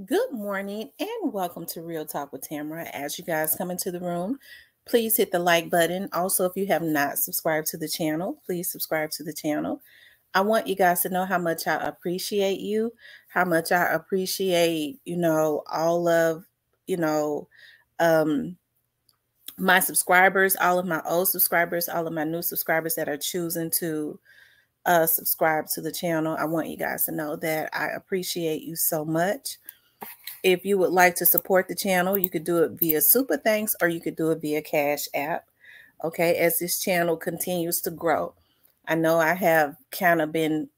Good morning and welcome to Real Talk with Tamara. As you guys come into the room, please hit the like button. Also, if you have not subscribed to the channel, please subscribe to the channel. I want you guys to know how much I appreciate you, how much I appreciate, all of, you know, um, my subscribers, all of my old subscribers, all of my new subscribers that are choosing to subscribe to the channel. I want you guys to know that I appreciate you so much. If you would like to support the channel, you could do it via Super Thanks or you could do it via Cash App. Okay, as this channel continues to grow. I know I have kind of been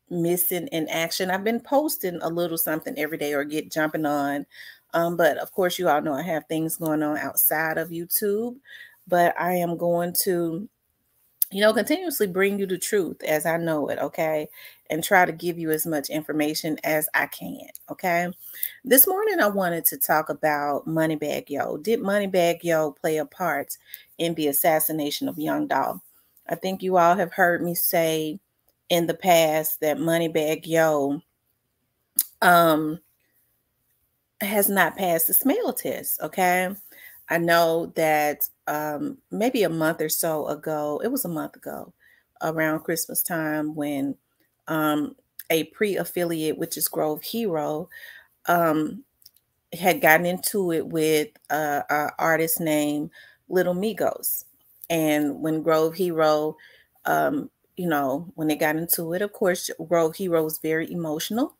missing in action. I've been posting a little something every day or get jumping on. But of course, you all know I have things going on outside of YouTube. But I am going to continuously bring you the truth as I know it, okay? And try to give you as much information as I can, okay? This morning, I wanted to talk about Moneybag Yo. Did Moneybag Yo play a part in the assassination of Young Dolph? I think you all have heard me say in the past that Moneybag Yo has not passed the smell test, okay? I know that maybe a month or so ago, it was a month ago, around Christmas time, when a pre-affiliate, which is Grove Hero, had gotten into it with an artist named Little Migos. And when Grove Hero, when they got into it, of course, Grove Hero was very emotional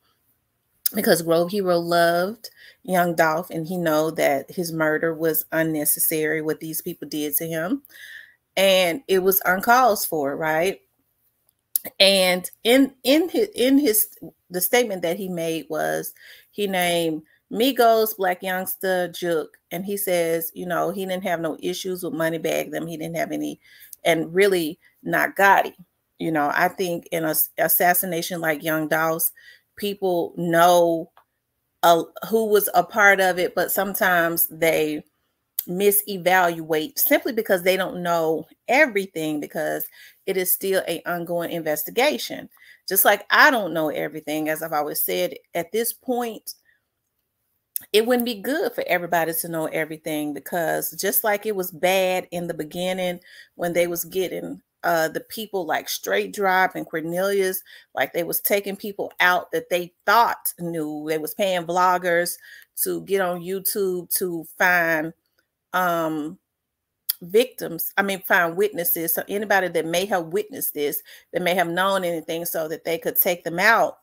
because Grove Hero loved Young Dolph, and he know that his murder was unnecessary, what these people did to him, and it was uncalled for, right? And in his the statement that he made was, he named Migos, Black Youngster, Juke, and he says, he didn't have no issues with Moneybag them. He didn't have any, and really not Gotti. I think in a assassination like Young Dolph's, people know who was a part of it, but sometimes they misevaluate simply because they don't know everything, because it is still an ongoing investigation. Just like I don't know everything, as I've always said, at this point, it wouldn't be good for everybody to know everything, because just like it was bad in the beginning when they was getting the people like Straight Drop and Cornelius, like they was taking people out that they thought knew. They was paying vloggers to get on YouTube to find find witnesses. So anybody that may have witnessed this, that may have known anything, so that they could take them out.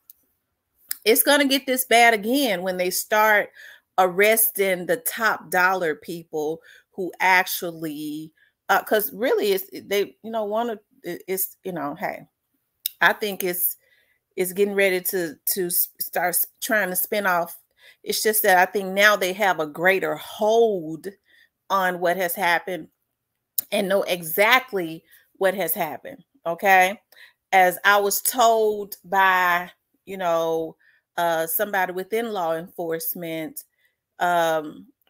It's going to get this bad again when they start arresting the top dollar people who actually, because really it's, they, hey, I think it's getting ready to start trying to spin off. It's just that I think now they have a greater hold on what has happened and know exactly what has happened. Okay. As I was told by, somebody within law enforcement,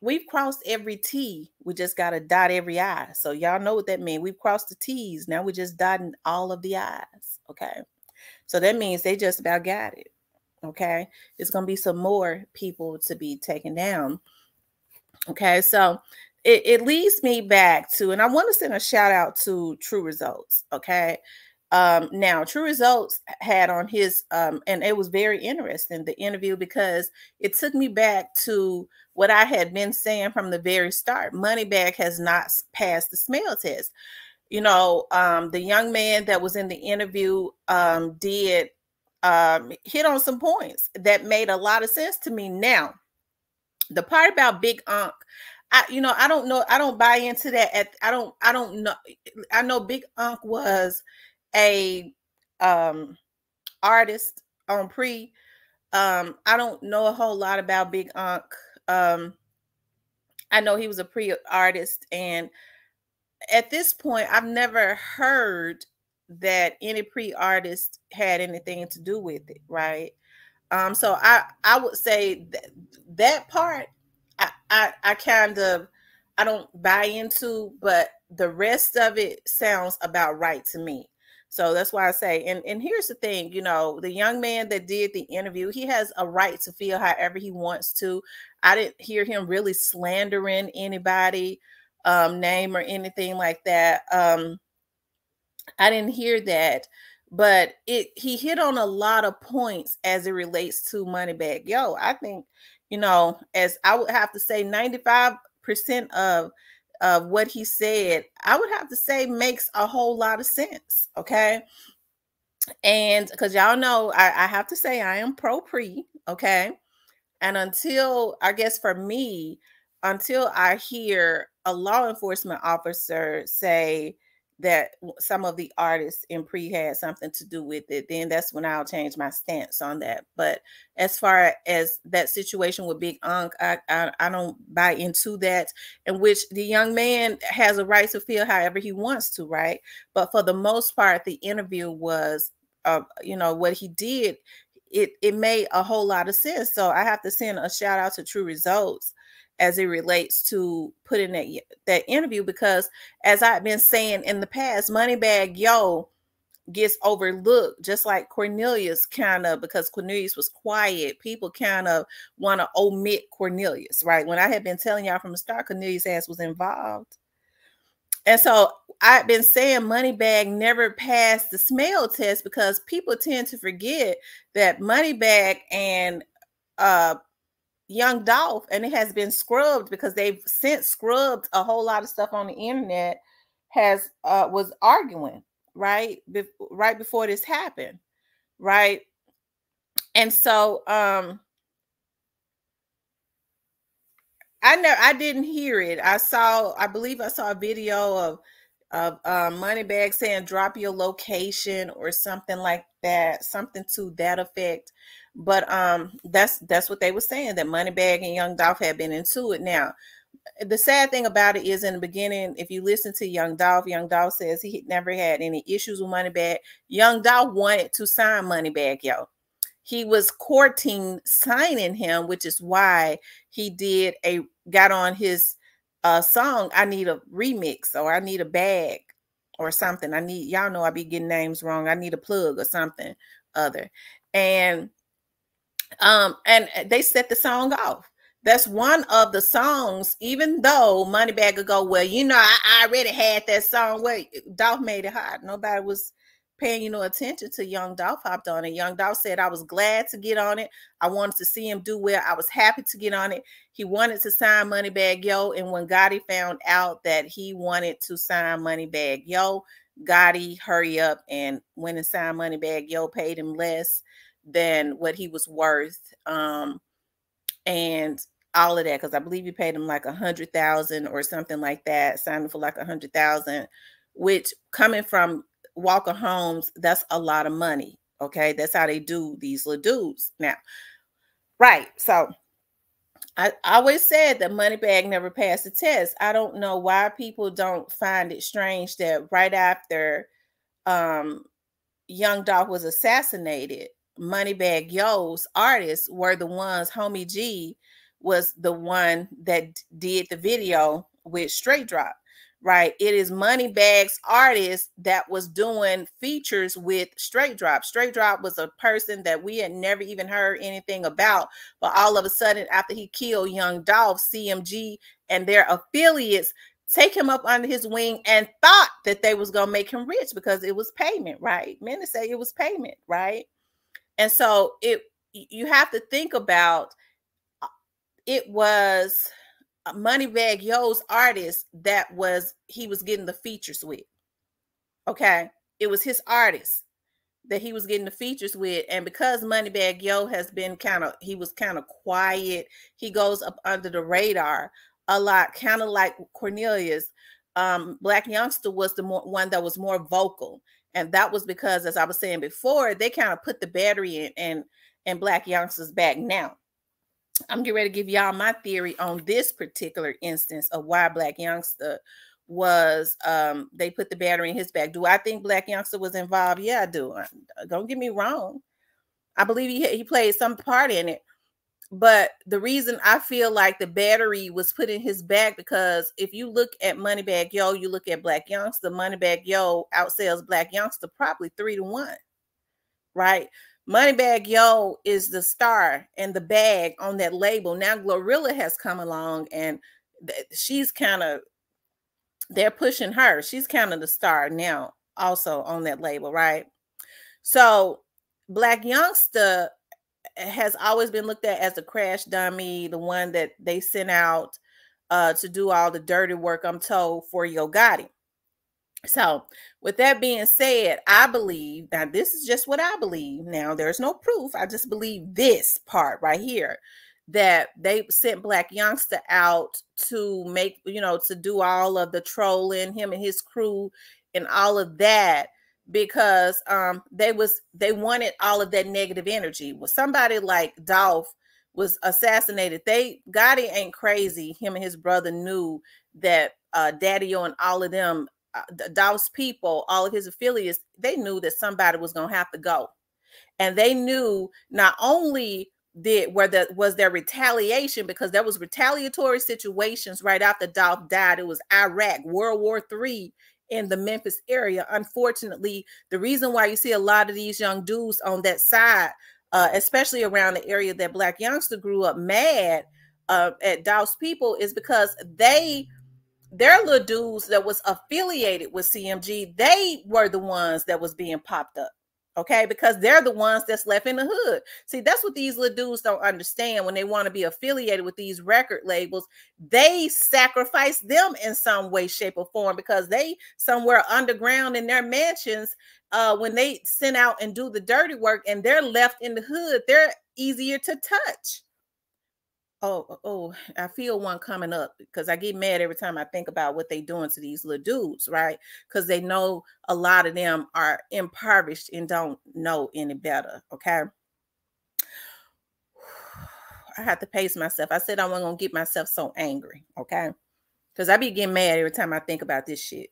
we've crossed every T. We just got to dot every I. So y'all know what that means. We've crossed the T's. Now we're just dotting all of the I's. Okay. So that means they just about got it. Okay. There's going to be some more people to be taken down. Okay. So it leads me back to, and I want to send a shout out to True Results. Okay. Now True Results had on his, and it was very interesting, the interview, because it took me back to what I had been saying from the very start. Moneybag has not passed the smell test. The young man that was in the interview did hit on some points that made a lot of sense to me. Now, the part about Big Unc, I don't know. I don't buy into that. I don't know. I know Big Unc was a artist on Pre. I don't know a whole lot about Big Unc. I know he was a Pre artist, and at this point, I've never heard that any Pre artist had anything to do with it, right? So I would say that part I kind of, I don't buy into, but the rest of it sounds about right to me. So that's why I say, and here's the thing, you know, the young man that did the interview, he has a right to feel however he wants to. I didn't hear him really slandering anybody, name or anything like that. I didn't hear that, but he hit on a lot of points as it relates to Moneybag Yo. I think, you know, as I would have to say 95% of what he said, I would have to say makes a whole lot of sense. Okay. And because y'all know, I have to say I am pro pre, okay? And until, I guess for me, until I hear a law enforcement officer say that some of the artists in Pre had something to do with it, then that's when I'll change my stance on that. But as far as that situation with Big Unc, I don't buy into that, in which the young man has a right to feel however he wants to, right? But for the most part, the interview was, you know, what he did, it made a whole lot of sense. So I have to send a shout out to True Results as it relates to putting that interview, because as I've been saying in the past, Moneybag Yo gets overlooked, just like Cornelius, kind of, because Cornelius was quiet. People kind of want to omit Cornelius, right? When I had been telling y'all from the start, Cornelius' ass was involved. And so I've been saying Moneybag never passed the smell test, because people tend to forget that Moneybag and Young Dolph, and it has been scrubbed because they've since scrubbed a whole lot of stuff on the internet, has was arguing, right? Right before this happened, right? And so I didn't hear it. I believe I saw a video of Moneybag saying drop your location or something like that, something to that effect. But that's what they were saying, that Moneybag and Young Dolph had been into it. Now, the sad thing about it is, in the beginning, if you listen to Young Dolph says he never had any issues with Moneybag. Young Dolph wanted to sign Moneybag Yo. He was courting signing him, which is why he got on his song, I Need a Remix, or I Need a Bag, or something. Y'all know I be getting names wrong. I Need a Plug, or something other. And they set the song off. That's one of the songs, even though Moneybag would go, well, you know, I already had that song. Wait, Dolph made it hot. Nobody was paying, you know, attention to Young Dolph hopped on it. Young Dolph said, I was glad to get on it. I wanted to see him do well. I was happy to get on it. He wanted to sign Moneybag Yo. And when Gotti found out that he wanted to sign Moneybag Yo, Gotti hurry up and went and signed Moneybag Yo, paid him less than what he was worth. And all of that, because I believe you paid him like 100,000 or something like that, signed for like 100,000, which, coming from Walker Homes, that's a lot of money. Okay, that's how they do these little dudes now, right? So I always said that Moneybag never passed the test. I don't know why people don't find it strange that right after Young Dolph was assassinated, Moneybag Yo's artists were the ones. Homie G was the one that did the video with Straight Drop, right? It is Moneybag's artist that was doing features with Straight Drop. Straight Drop was a person that we had never even heard anything about, but all of a sudden, after he killed Young Dolph, CMG and their affiliates take him up under his wing and thought that they was gonna make him rich because it was payment, right? Men say it was payment, right? And so you have to think about, it was Moneybag Yo's artist that he was getting the features with. Okay, it was his artist that he was getting the features with. And because Moneybag Yo has been he was kind of quiet, he goes up under the radar a lot, kind of like Cornelius. Black Youngster was the one that was more vocal. And that was because, as I was saying before, they kind of put the battery in Black Youngster's back. Now, I'm getting ready to give y'all my theory on this particular instance of why Black Youngster was, they put the battery in his back. Do I think Black Youngster was involved? Yeah, I do. Don't get me wrong. I believe he played some part in it. But the reason I feel like the battery was put in his back, because if you look at Moneybagg Yo, you look at Black Youngster, Moneybagg Yo outsells Black Youngster probably 3-1, right? Moneybagg Yo is the star and the bag on that label. Now Glorilla has come along, and she's kind of, they're pushing her. She's kind of the star now also on that label, right? So Black Youngster has always been looked at as the crash dummy, the one that they sent out to do all the dirty work, I'm told, for Yo Gotti. So, with that being said, I believe, now this is just what I believe. Now, there's no proof. I just believe this part right here, that they sent Black Youngster out to make, to do all of the trolling, him and his crew and all of that, because they wanted all of that negative energy. Well, somebody like Dolph was assassinated. Gotti ain't crazy. Him and his brother knew that Daddy-O and all of them, Dolph's people, all of his affiliates, they knew that somebody was going to have to go. And they knew not only was there retaliation, because there was retaliatory situations right after Dolph died. It was Iraq, World War III in the Memphis area. Unfortunately, the reason why you see a lot of these young dudes on that side, especially around the area that Black Youngster grew up, mad at Dolph's people, is because their little dudes that was affiliated with CMG, they were the ones that was being popped up. Okay, because they're the ones that's left in the hood. See, that's what these little dudes don't understand. When they want to be affiliated with these record labels, they sacrifice them in some way, shape, or form, because they somewhere underground in their mansions, when they send out and do the dirty work and they're left in the hood, they're easier to touch. Oh, I feel one coming up, because I get mad every time I think about what they doing to these little dudes, right? Because they know a lot of them are impoverished and don't know any better, okay? I have to pace myself. I said I wasn't going to get myself so angry, okay? Because I be getting mad every time I think about this shit.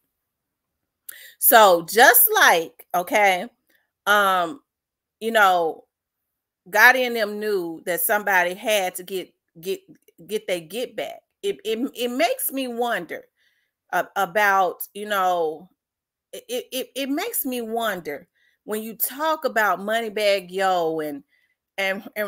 So just like, okay, Gotti and them knew that somebody had to get their get back. It makes me wonder about, it makes me wonder when you talk about Moneybagg Yo, and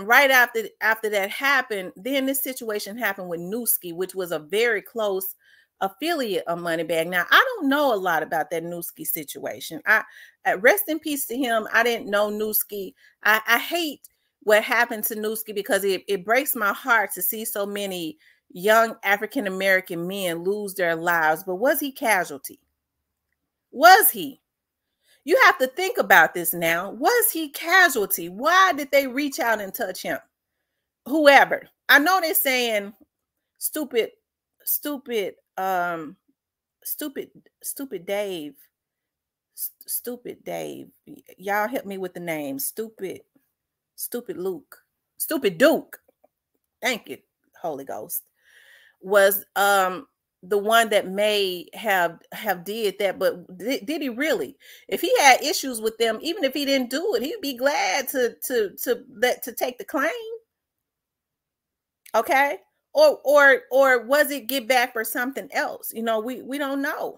right after that happened, then this situation happened with Newski, which was a very close affiliate of Moneybagg. Now, I don't know a lot about that Newski situation. I rest in peace to him. I didn't know Newski. I hate what happened to Newski, because it breaks my heart to see so many young African American men lose their lives. But was he casualty? Was he? You have to think about this now. Was he casualty? Why did they reach out and touch him? Whoever. I know they're saying stupid Dave. Stupid Dave. Y'all help me with the name. Stupid Luke. Stupid Duke. Thank you, Holy Ghost. Was the one that may have did that, but did he really? If he had issues with them, even if he didn't do it, he'd be glad to take the claim. Okay, or was it get back for something else? We don't know,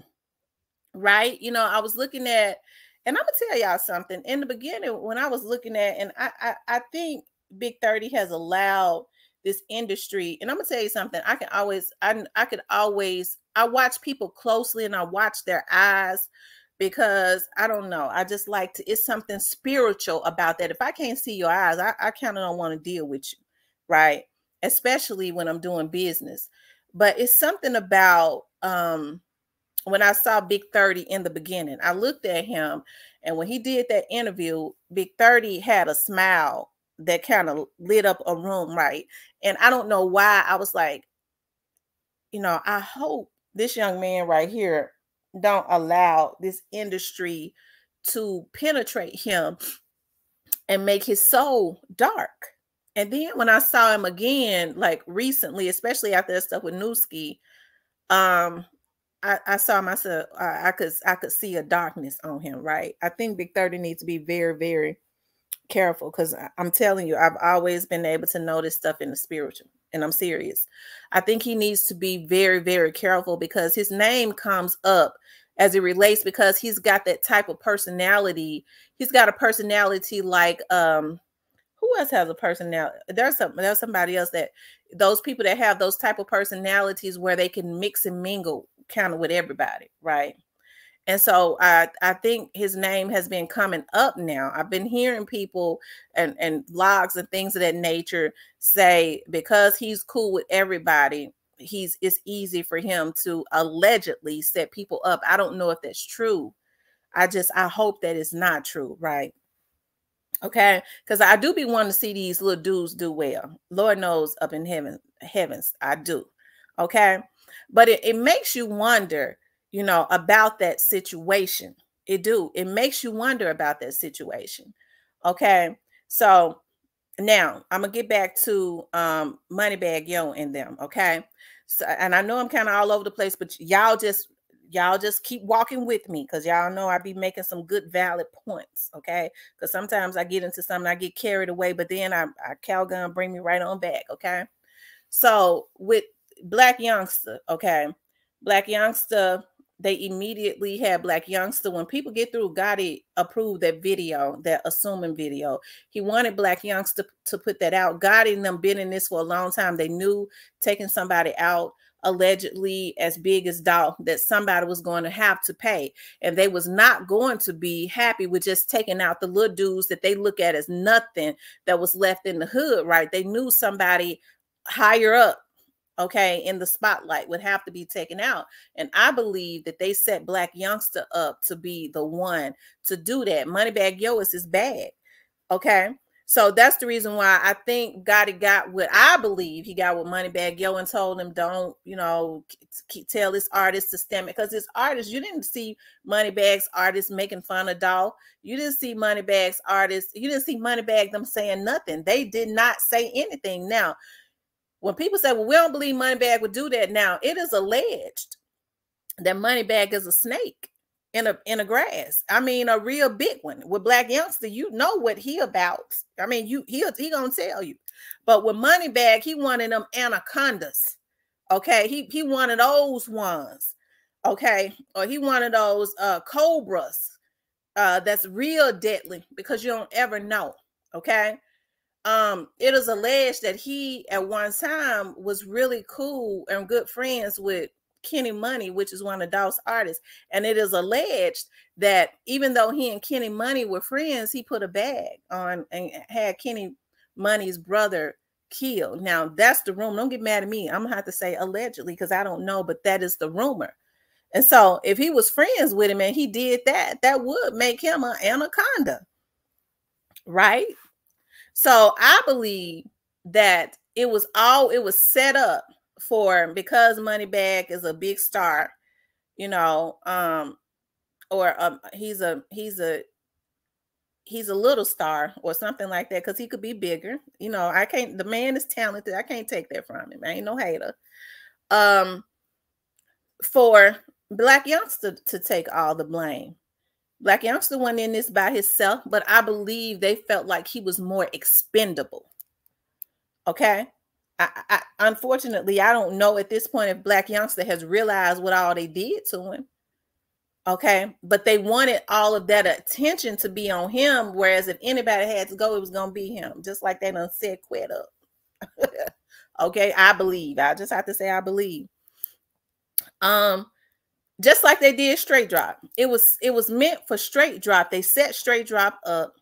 right? I was looking at, and I'm gonna tell y'all something. In the beginning, when I was looking at, and I think Big 30 has allowed this industry, and I'm gonna tell you something. I could always I watch people closely, and I watch their eyes, because I don't know, I just like to, it's something spiritual about that. If I can't see your eyes, I kind of don't want to deal with you, right? Especially when I'm doing business. But it's something about when I saw Big 30 in the beginning, I looked at him, and when he did that interview, Big 30 had a smile that kind of lit up a room, right? And I don't know why, I was like, I hope this young man right here don't allow this industry to penetrate him and make his soul dark. And then when I saw him again, like recently, especially after that stuff with Newski, I saw myself, I could see a darkness on him, right? I think Big 30 needs to be very, very careful, because I'm telling you, I've always been able to notice stuff in the spiritual, and I'm serious. I think he needs to be very, very careful, because his name comes up as it relates, because he's got that type of personality. He's got a personality like who else has a personality? There's somebody else, that those people that have those type of personalities where they can mix and mingle kind of with everybody, right? And so I think his name has been coming up now. I've been hearing people and blogs and things of that nature say, because he's cool with everybody, it's easy for him to allegedly set people up. I don't know if that's true. I hope that it's not true, right? Okay, because I do be wanting to see these little dudes do well. Lord knows, up in heavens, I do. Okay, but it makes you wonder, about that situation. It makes you wonder about that situation. Okay, so now I'm gonna get back to Moneybag Yo and them. Okay, so, and I know I'm kind of all over the place, but y'all just keep walking with me, because y'all know I be making some good valid points. Okay, because sometimes I get into something, I get carried away, but then I Calgon bring me right on back. Okay, so with Black Youngster, okay, Black Youngster, they immediately had Black Youngster. When people get through, Gotti approved that video, that assuming video. He wanted Black Youngster to put that out. Gotti and them been in this for a long time. They knew taking somebody out allegedly as big as Dolph, that somebody was going to have to pay, and they was not going to be happy with just taking out the little dudes that they look at as nothing, that was left in the hood, right? They knew somebody higher up, okay, in the spotlight would have to be taken out. And I believe that they set Black Youngster up to be the one to do that. Moneybag Yo is his bag. Okay. So that's the reason why I think Gotti got what I believe he got with Moneybag Yo, and told him, don't, tell this artist to stem it. Because this artist, you didn't see Moneybag's artist making fun of Dolph. You didn't see Moneybag's artist. You didn't see Moneybag them saying nothing. They did not say anything. Now, when people say, well, we don't believe Moneybag would do that, now it is alleged that Moneybag is a snake in a grass. I mean, a real big one. With Black Youngster, you know what he about. I mean, he gonna tell you. But with Moneybag, he wanted them anacondas. Okay, he wanted those ones. Okay, or he wanted those cobras. That's real deadly, because you don't ever know. Okay. It is alleged that he at one time was really cool and good friends with Kenny Money, which is one of Dolph's artists. And it is alleged that even though he and Kenny Money were friends, he put a bag on and had Kenny Money's brother killed. Now, that's the rumor. Don't get mad at me. I'm gonna have to say allegedly, because I don't know, but that is the rumor. And so if he was friends with him and he did that, that would make him an anaconda, right? So I believe that it was set up for, because Moneybag is a big star, or he's a little star or something like that, because he could be bigger. The man is talented. I can't take that from him. I ain't no hater. For Black Youngster to take all the blame. Black Youngster went in this by himself, but I believe they felt like he was more expendable. Okay. Unfortunately, I don't know at this point if Black Youngster has realized what all they did to him. Okay. But they wanted all of that attention to be on him. Whereas if anybody had to go, it was going to be him. Just like they done said, quit up. Okay. I believe. I just have to say, I believe. Just like they did Straight Drop. It was meant for Straight Drop. They set Straight Drop up.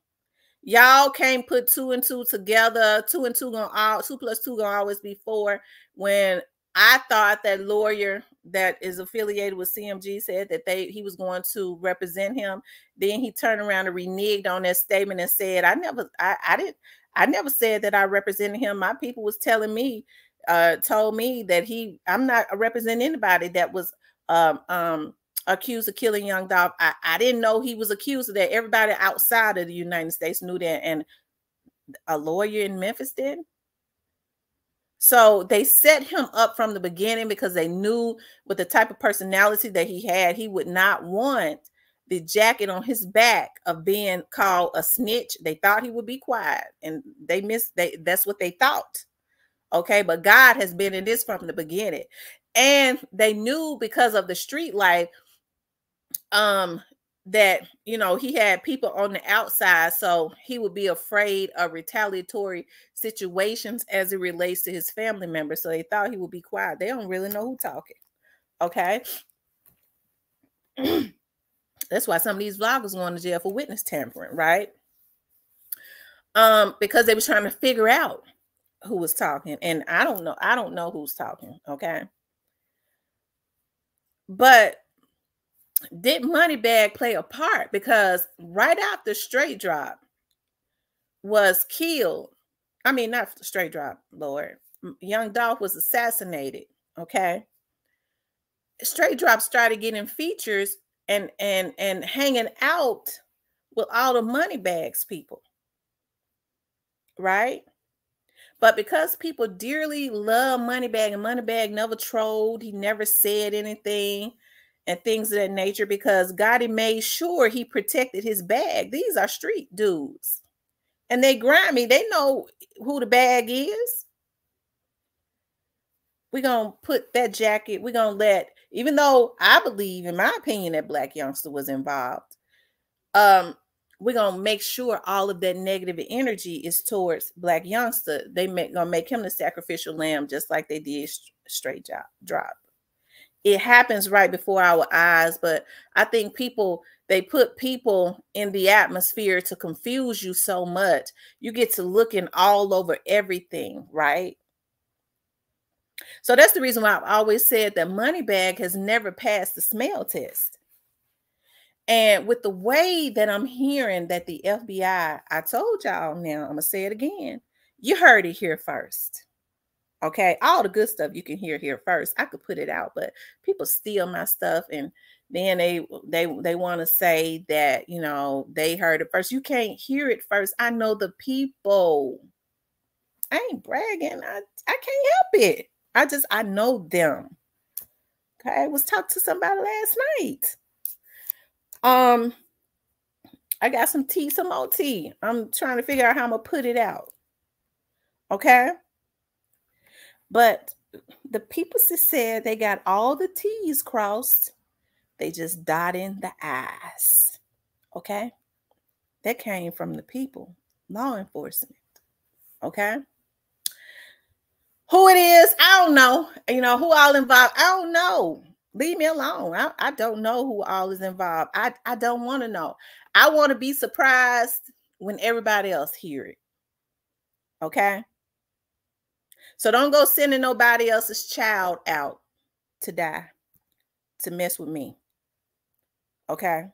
Y'all can't put 2 and 2 together. 2 and 2 2 plus 2 gonna always be 4. When I thought that lawyer that is affiliated with CMG said that he was going to represent him, then he turned around and reneged on that statement and said, I never said that I represented him. My people was telling me, told me that I'm not representing anybody that was accused of killing young Dolph. I didn't know he was accused of that. Everybody outside of the United States knew that, and a lawyer in Memphis did. So they set him up from the beginning because they knew with the type of personality that he had, he would not want the jacket on his back of being called a snitch. They thought he would be quiet, and that's what they thought. Okay, but God has been in this from the beginning. And they knew because of the street life, that he had people on the outside, so he would be afraid of retaliatory situations as it relates to his family members. So they thought he would be quiet. They don't really know who talking. Okay. That's why some of these vloggers going to jail for witness tampering, right? Because they were trying to figure out who was talking. And I don't know who's talking. Okay. But did Moneybag play a part? Because right after Straight Drop was killed, I mean, not Straight Drop, Lord, Young Dolph was assassinated. Okay. Straight Drop started getting features and hanging out with all the Moneybags people, right? But because people dearly love Moneybag, and Moneybag never trolled, he never said anything and things of that nature, because Gotti made sure he protected his bag. These are street dudes, and they grimy. They know who the bag is. We're going to put that jacket, we're going to let, even though I believe, in my opinion, that Black Youngster was involved, we're gonna make sure all of that negative energy is towards Black Youngster. Gonna make him the sacrificial lamb, just like they did Straight Drop. It happens right before our eyes, but I think they put people in the atmosphere to confuse you so much. You get to looking all over everything, right? So that's the reason why I've always said that Moneybag has never passed the smell test. And with the way that I'm hearing that the FBI, I told y'all, now I'm going to say it again. You heard it here first. Okay. All the good stuff you can hear here first. I could put it out, but people steal my stuff, and then they want to say that, they heard it first. You can't hear it first. I know the people. I ain't bragging. I can't help it. I know them. Okay. I was talking to somebody last night. I got some tea, some more tea. I'm trying to figure out how I'm gonna put it out. Okay. But the people said they got all the T's crossed. They just dotting the I's. Okay. That came from the people, law enforcement. Okay. Who it is, I don't know. Who all involved, I don't know. Leave me alone. I don't know who all is involved. I don't want to know. I want to be surprised when everybody else hear it. Okay. So don't go sending nobody else's child out to die, to mess with me. Okay.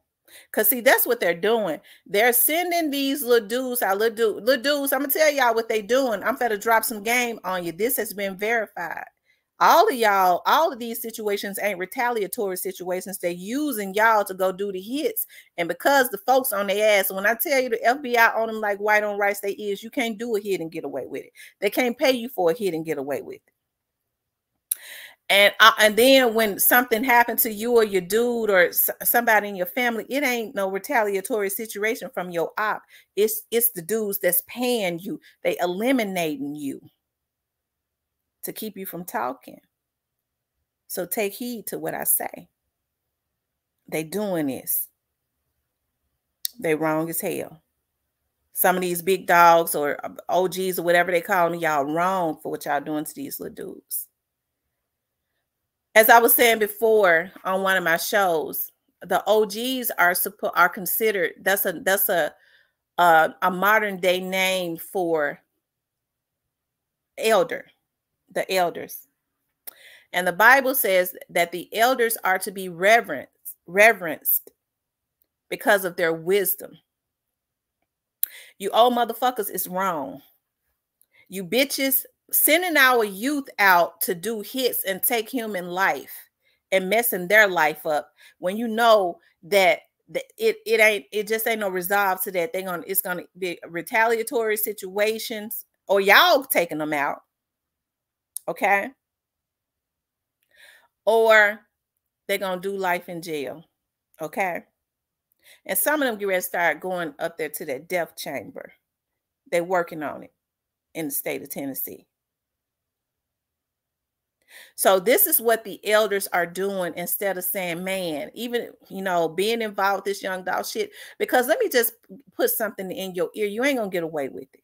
Because see, that's what they're doing. They're sending these little dudes out. Little dudes, I'm going to tell y'all what they doing. I'm finna drop some game on you. This has been verified. All of y'all, all of these situations ain't retaliatory situations. They're using y'all to go do the hits. And because the folks on their ass, when I tell you the FBI on them like white on rice, they is, you can't do a hit and get away with it. They can't pay you for a hit and get away with it. And then when something happened to you or your dude or somebody in your family, it ain't no retaliatory situation from your op. It's the dudes that's paying you. They eliminating you to keep you from talking. So take heed to what I say. They doing this. They wrong as hell. Some of these big dogs or OGs or whatever they call them, y'all wrong for what y'all doing to these little dudes. As I was saying before on one of my shows, the OGs are considered, that's a modern day name for elder, the elders. And the Bible says that the elders are to be reverenced because of their wisdom. You old motherfuckers is wrong. You bitches sending our youth out to do hits and take human life and messing their life up when you know that it just ain't no resolve to that. It's gonna be retaliatory situations, or y'all taking them out, okay? Or they're gonna do life in jail, okay? And some of them get ready to start going up there to that death chamber. They're working on it in the state of Tennessee. So this is what the elders are doing instead of saying, man, even, being involved with this young dog shit. Because let me just put something in your ear. You ain't going to get away with it.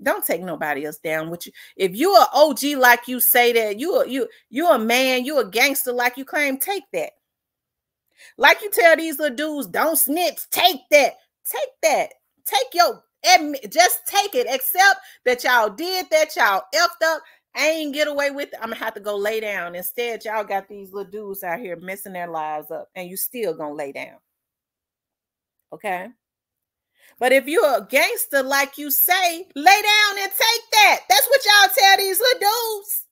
Don't take nobody else down with you. If you are OG like you say that, you a man, you a gangster like you claim, take that. Like you tell these little dudes, don't snitch, take that. Take that. Just take it. Accept that y'all did that, y'all effed up. I ain't get away with it. I'm gonna have to go lay down. Instead, y'all got these little dudes out here messing their lives up, and you still gonna lay down. Okay? But if you're a gangster like you say, lay down and take that. That's what y'all tell these little dudes.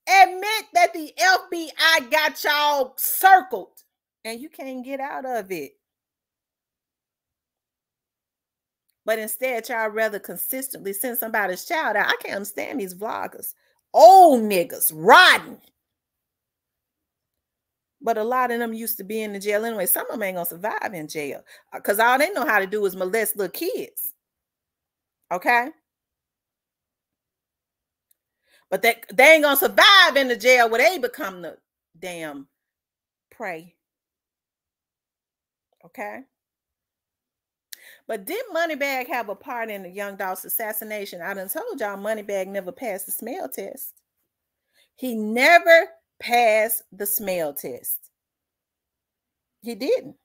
Admit that the FBI got y'all circled and you can't get out of it. But instead, y'all rather consistently send somebody's child out. I can't understand these vloggers. Old niggas, rotten. But a lot of them used to be in the jail anyway. Some of them ain't gonna survive in jail because all they know how to do is molest little kids. Okay? But they ain't gonna survive in the jail where they become the damn prey. Okay? But did Moneybag have a part in the young dog's assassination? I done told y'all Moneybag never passed the smell test. He never passed the smell test. He didn't.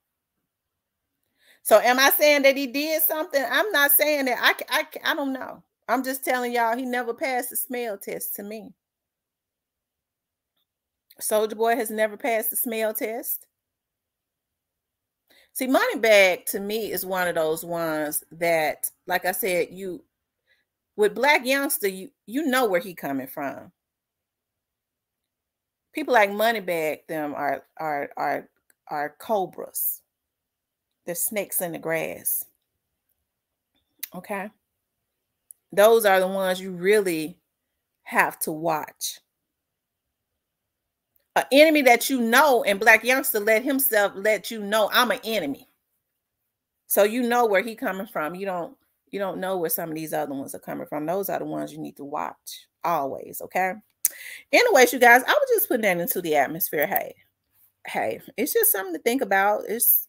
So am I saying that he did something? I'm not saying that. I don't know. I'm just telling y'all he never passed the smell test to me. Soulja Boy has never passed the smell test. See, Moneybag to me is one of those ones that, like I said, with Black Youngster, you know where he coming from. People like Moneybag, them are cobras. They're snakes in the grass. Okay. Those are the ones you really have to watch. An enemy that you know, and Black Youngster let himself let you know I'm an enemy. So you know where he coming from. You don't know where some of these other ones are coming from. Those are the ones you need to watch always. Okay. Anyways, you guys, I was just putting that into the atmosphere. Hey, it's just something to think about. It's,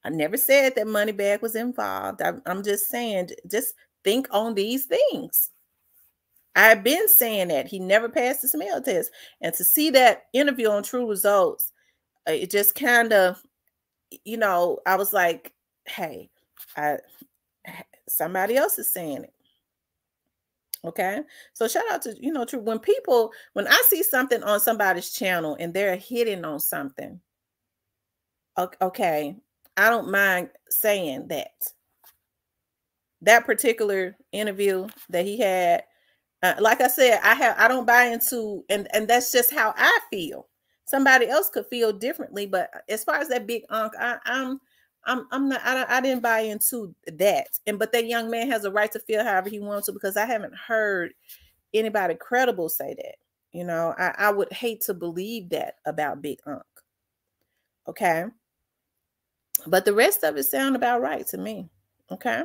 I never said that Moneybag was involved. I'm just saying, just think on these things. I've been saying that he never passed the smell test. And to see that interview on True Results, it just kind of, I was like, hey, somebody else is saying it. Okay. So shout out to, True. When I see something on somebody's channel and they're hitting on something, okay, I don't mind saying that particular interview that he had. Like I said, I don't buy into, and that's just how I feel. Somebody else could feel differently, but as far as that big unk, I'm not. I didn't buy into that. But that young man has a right to feel however he wants to, because I haven't heard anybody credible say that. I would hate to believe that about big unk. Okay, but the rest of it sound about right to me. Okay.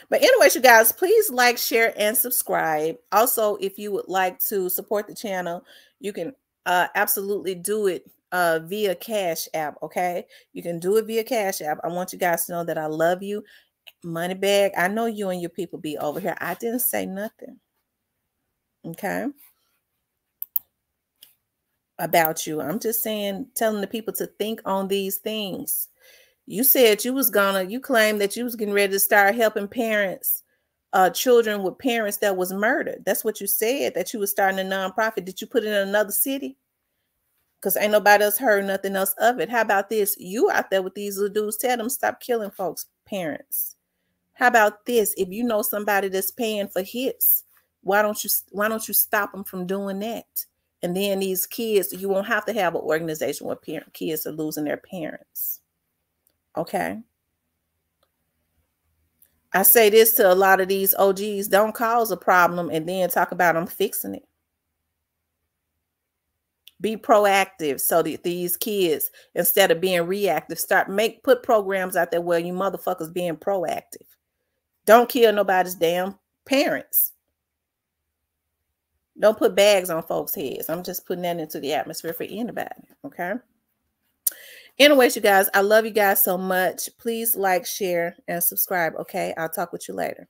But anyways, you guys, please like, share, and subscribe. Also, if you would like to support the channel, you can absolutely do it via Cash App, okay? You can do it via Cash App. I want you guys to know that I love you. Moneybag, I know you and your people be over here. I didn't say nothing, okay, about you. I'm just saying, telling the people to think on these things. You said you claimed that you was getting ready to start helping parents, children with parents that was murdered. That's what you said, that you was starting a nonprofit. Did you put it in another city? Because ain't nobody else heard nothing else of it. How about this? You out there with these little dudes, tell them stop killing folks' parents. How about this? If you know somebody that's paying for hits, why don't you stop them from doing that? And then these kids, you won't have to have an organization where kids are losing their parents. Okay. I say this to a lot of these OGs: don't cause a problem and then talk about them fixing it. Be proactive so that these kids, instead of being reactive, put programs out there where you motherfuckers being proactive. Don't kill nobody's damn parents. Don't put bags on folks' heads. I'm just putting that into the atmosphere for anybody, okay? Anyways, you guys, I love you guys so much. Please like, share, and subscribe, okay? I'll talk with you later.